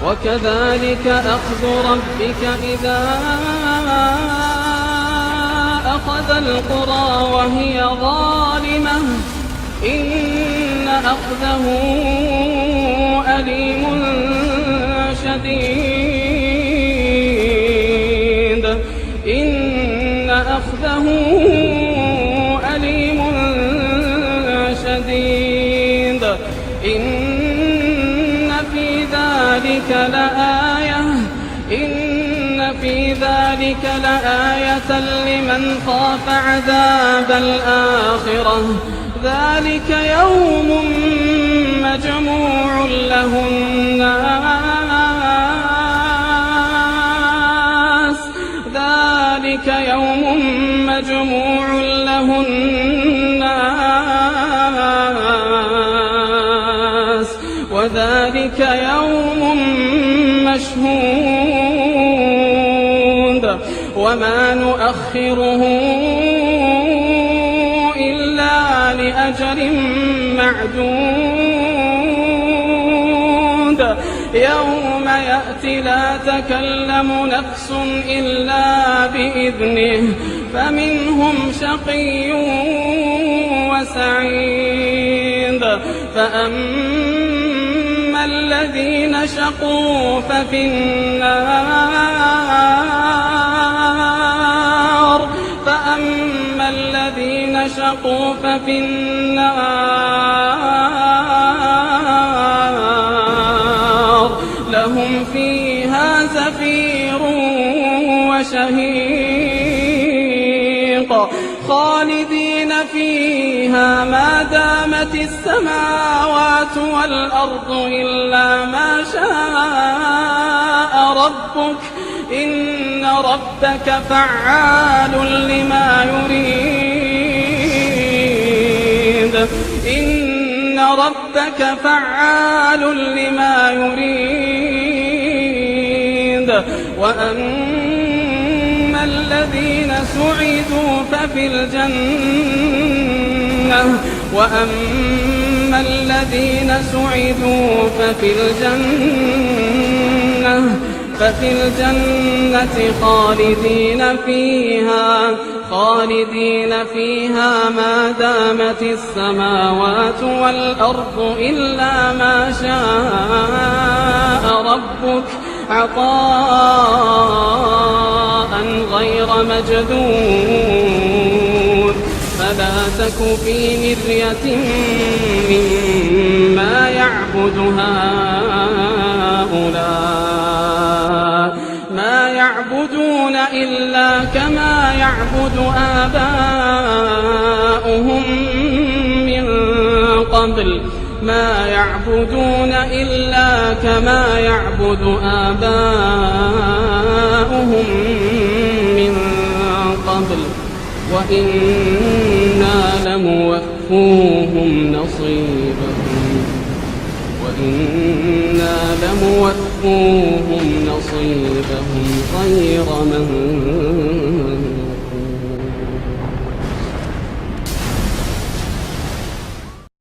وكذلك أخذ ربك إذا أخذ القرى وهي ظالمة إن أخذه أليم شديد إن في ذلك لآية لمن خاف عذاب الآخرة ذلك يوم مجموع له الناس وذلك يوم مشهود وما نؤخره إلا لأجل معدود يوم يأتي لا تكلم نفس إلا بإذنه فمنهم شقي وسعيد فأما الذين شقوا ففي النار لهم فيها زفير وشهيق خالدين فيها ما دامت السماوات والأرض إلا ما شاء ربك إن ربك فعال لما يريد وأما الذين سعدوا ففي الجنة خالدين فيها ما دامت السماوات والأرض إلا ما شاء ربك عطاء غير مجدود فلا تك في مرية مما يعبد هؤلاء ما يعبدون إلا كما يعبد آباؤهم من قبل وإنا لموفوهم نصيبهم غير منقوص